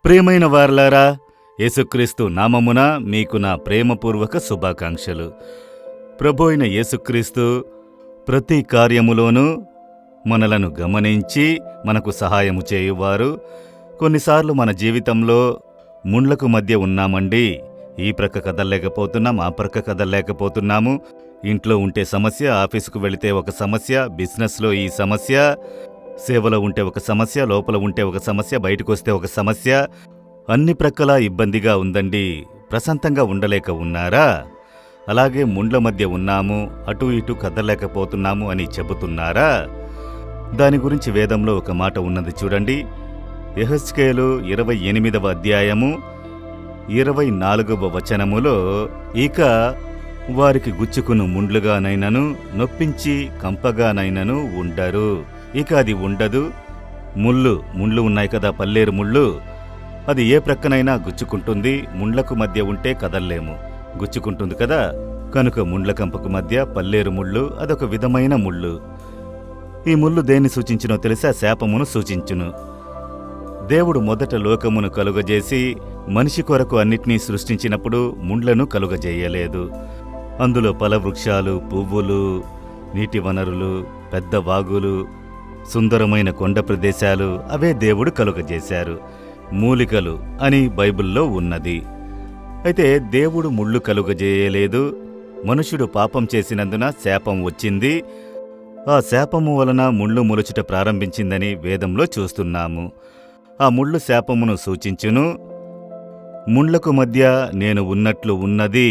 ప్రియమైన వారలారా, యేసుక్రీస్తు నామమున మీకు నా ప్రేమపూర్వక శుభాకాంక్షలు. ప్రభు అయిన యేసుక్రీస్తు ప్రతి కార్యములోనూ మనలను గమనించి మనకు సహాయము చేయువారు. కొన్నిసార్లు మన జీవితంలో ముండ్లకు మధ్య ఉన్నామండి. ఈ ప్రక్క కదలలేకపోతున్నాం, ఆ ప్రక్క కదలలేకపోతున్నాము. ఇంట్లో ఉంటే సమస్య, ఆఫీసుకు వెళితే ఒక సమస్య, బిజినెస్లో ఈ సమస్య, సేవలో ఉంటే ఒక సమస్య, లోపల ఉంటే ఒక సమస్య, బయటకు వస్తే ఒక సమస్య. అన్ని ప్రక్కలా ఇబ్బందిగా ఉందండి. ప్రశాంతంగా ఉండలేక ఉన్నారా? అలాగే ముండ్ల మధ్య ఉన్నాము, అటు ఇటు కదలలేకపోతున్నాము అని చెబుతున్నారా? దాని గురించి వేదంలో ఒక మాట ఉన్నది చూడండి. యెహెజ్కేలు 28వ అధ్యాయము 24వ వచనములో, ఇక వారికి గుచ్చుకును ముండ్లుగానైనను నొప్పించి కంపగానైనను ఉండరు. ఇక అది ఉండదు. ముండ్లు ఉన్నాయి కదా, పల్లేరు ముళ్ళు, అది ఏ ప్రక్కనైనా గుచ్చుకుంటుంది. ముండ్లకు మధ్య ఉంటే కదల్లేము, గుచ్చుకుంటుంది కదా. కనుక ముండ్ల కంపకు మధ్య పల్లేరు ముళ్ళు అదొక విధమైన ముళ్ళు. ఈ ముళ్ళు దేన్ని సూచించునో తెలుసా? శాపమును సూచించును. దేవుడు మొదట లోకమును కలుగజేసి మనిషి కొరకు అన్నిటినీ సృష్టించినప్పుడు ముండ్లను కలుగజేయలేదు. అందులో ఫలవృక్షాలు, పువ్వులు, నీటి వనరులు, పెద్ద వాగులు, సుందరమైన కొండ ప్రదేశాలు అవే దేవుడు కలుగజేశారు. మూలికలు అని బైబిల్లో ఉన్నది. అయితే దేవుడు ముళ్ళు కలుగజేయలేదు. మనుషుడు పాపం చేసినందున శాపం వచ్చింది. ఆ శాపము వలన ముళ్ళు మొలుచుట ప్రారంభించిందని వేదంలో చూస్తున్నాము. ఆ ముళ్ళు శాపమును సూచించును. ముండ్లకు మధ్య నేను ఉన్నట్లు ఉన్నది.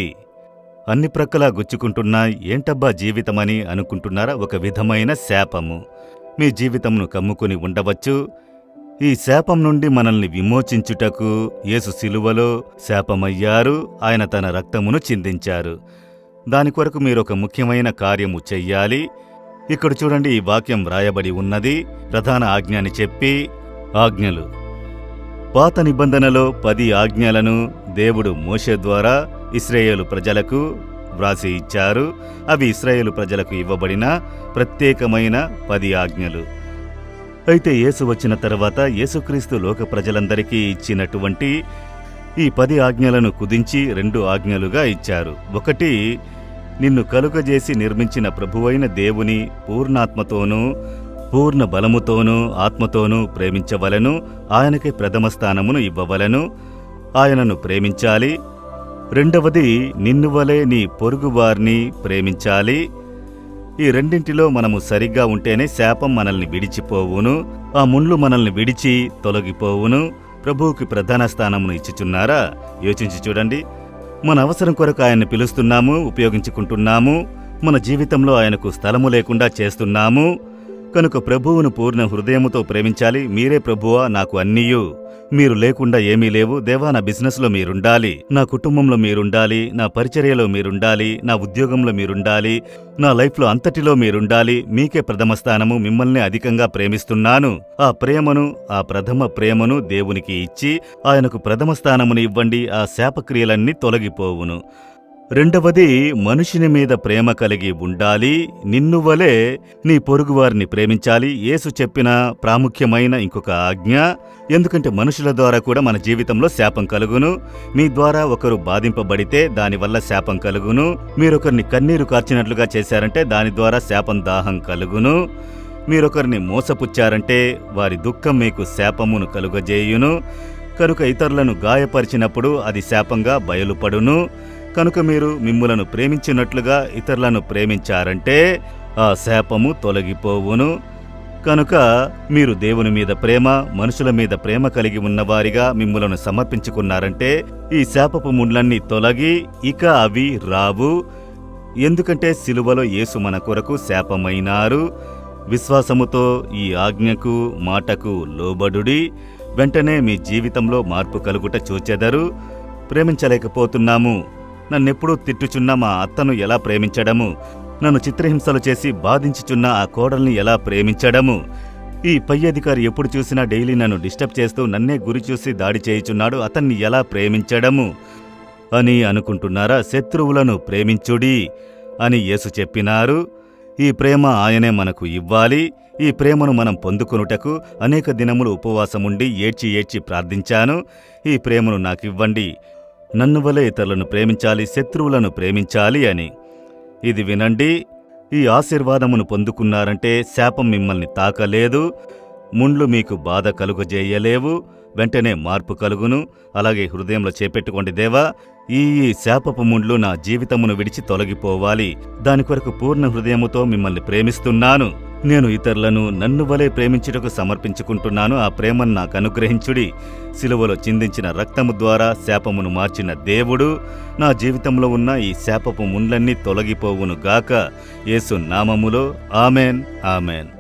అన్ని ప్రక్కలా గుచ్చుకుంటున్నా ఏంటబ్బా జీవితమని అనుకుంటున్నారా? ఒక విధమైన శాపము మీ జీవితంను కమ్ముకుని ఉండవచ్చు. ఈ శాపం నుండి మనల్ని విమోచించుటకు యేసు శిలువలో శాపమయ్యారు. ఆయన తన రక్తమును చిందించారు. దాని కొరకు మీరొక ముఖ్యమైన కార్యము చెయ్యాలి. ఇక్కడ చూడండి, ఈ వాక్యం వ్రాయబడి ఉన్నది. ప్రధాన ఆజ్ఞ అని చెప్పి ఆజ్ఞలు. పాత నిబంధనలో 10 ఆజ్ఞలను దేవుడు మోషే ద్వారా ఇశ్రాయేలు ప్రజలకు వ్రాసి ఇచ్చారు. అవి ఇశ్రాయేలు ప్రజలకు ఇవ్వబడిన ప్రత్యేకమైన 10 ఆజ్ఞలు. అయితే యేసు వచ్చిన తర్వాత యేసుక్రీస్తు లోక ప్రజలందరికీ ఇచ్చినటువంటి ఈ 10 ఆజ్ఞలను కుదించి 2 ఆజ్ఞలుగా ఇచ్చారు. ఒకటి, నిన్ను కలుగజేసి నిర్మించిన ప్రభువైన దేవుని పూర్ణాత్మతోనూ పూర్ణ బలముతోనూ ఆత్మతోనూ ప్రేమించవలను. ఆయనకే ప్రథమ స్థానమును ఇవ్వవలను. ఆయనను ప్రేమించాలి. రెండవది, నిన్ను వలె నీ పొరుగువారిని ప్రేమించాలి. ఈ రెండింటిలో మనము సరిగ్గా ఉంటేనే శాపం మనల్ని విడిచిపోవును. ఆ ముండ్లు మనల్ని విడిచి తొలగిపోవును. ప్రభువుకి ప్రధాన స్థానమును ఇచ్చుచున్నారా? యోచించి చూడండి. మన అవసరం కొరకు ఆయన్ని పిలుస్తున్నాము, ఉపయోగించుకుంటున్నాము. మన జీవితంలో ఆయనకు స్థలము లేకుండా చేస్తున్నాము. కనుక ప్రభువును పూర్ణ హృదయముతో ప్రేమించాలి. మీరే ప్రభువా, నాకు అన్నీయు, మీరు లేకుండా ఏమీ లేవు. దేవా, నా బిజినెస్లో మీరుండాలి, నా కుటుంబంలో మీరుండాలి, నా పరిచర్యలో మీరుండాలి, నా ఉద్యోగంలో మీరుండాలి, నా లైఫ్లో అంతటిలో మీరుండాలి. మీకే ప్రథమ స్థానము. మిమ్మల్ని అధికంగా ప్రేమిస్తున్నాను. ఆ ప్రేమను, ఆ ప్రథమ ప్రేమను దేవునికి ఇచ్చి ఆయనకు ప్రథమ స్థానమును ఇవ్వండి. ఆ శాపక్రియలన్నీ తొలగిపోవును. రెండవది, మనుషుని మీద ప్రేమ కలిగి ఉండాలి. నిన్ను వలె నీ పొరుగువారిని ప్రేమించాలి. యేసు చెప్పిన ప్రాముఖ్యమైన ఇంకొక ఆజ్ఞ. ఎందుకంటే మనుషుల ద్వారా కూడా మన జీవితంలో శాపం కలుగును. మీ ద్వారా ఒకరు బాధింపబడితే దానివల్ల శాపం కలుగును. మీరొకరిని కన్నీరు కార్చినట్లుగా చేశారంటే దాని ద్వారా శాపం దాహం కలుగును. మీరొకరిని మోసపుచ్చారంటే వారి దుఃఖం మీకు శాపమును కలుగజేయును. కనుక ఇతరులను గాయపరిచినప్పుడు అది శాపంగా బయలుపడును. కనుక మీరు మిమ్ములను ప్రేమించినట్లుగా ఇతరులను ప్రేమించారంటే ఆ శాపము తొలగిపోవును. కనుక మీరు దేవుని మీద ప్రేమ, మనుషుల మీద ప్రేమ కలిగి ఉన్నవారిగా మిమ్ములను సమర్పించుకున్నారంటే ఈ శాపపు ముండ్లన్నీ తొలగి ఇక అవి రావు. ఎందుకంటే శిలువలో యేసు మన కొరకు శాపమైనారు. విశ్వాసముతో ఈ ఆజ్ఞకు మాటకు లోబడుడి. వెంటనే మీ జీవితంలో మార్పు కలుగుట చూచెదరు. ప్రేమించలేకపోతున్నాము. నన్నెప్పుడూ తిట్టుచున్న మా అత్తను ఎలా ప్రేమించడము, నన్ను చిత్రహింసలు చేసి బాధించుచున్న ఆ కోడల్ని ఎలా ప్రేమించడము, ఈ పై అధికారి ఎప్పుడు చూసినా డైలీ నన్ను డిస్టర్బ్ చేస్తూ నన్నే గురి చూసి దాడి చేయుచున్నాడు, అతన్ని ఎలా ప్రేమించడము అని అనుకుంటున్నారా? శత్రువులను ప్రేమించుడి అని యేసు చెప్పినారు. ఈ ప్రేమ ఆయనే మనకు ఇవ్వాలి. ఈ ప్రేమను మనం పొందుకొనుటకు అనేక దినములు ఉపవాసముండి ఏడ్చి ఏడ్చి ప్రార్థించాను. ఈ ప్రేమను నాకివ్వండి, నన్ను వలె ఇతరులను ప్రేమించాలి, శత్రువులను ప్రేమించాలి అని. ఇది వినండి. ఈ ఆశీర్వాదమును పొందుకున్నారంటే శాపం మిమ్మల్ని తాకలేదు, ముండ్లు మీకు బాధ కలుగజేయలేవు, వెంటనే మార్పు కలుగును. అలాగే హృదయంలో చేపెట్టుకోండి, దేవా, ఈ శాపపు ముండ్లు నా జీవితమును విడిచి తొలగిపోవాలి. దాని కొరకు పూర్ణ హృదయముతో మిమ్మల్ని ప్రేమిస్తున్నాను. నేను ఇతరులను నన్ను వలె ప్రేమించుటకు సమర్పించుకుంటున్నాను. ఆ ప్రేమను నాకు అనుగ్రహించుడి. సిలువలో చిందించిన రక్తము ద్వారా శాపమును మార్చిన దేవుడు నా జీవితంలో ఉన్న ఈ శాపపు ముండ్లన్నీ తొలగిపోవును గాక. యేసు నామములో ఆమెన్, ఆమెన్.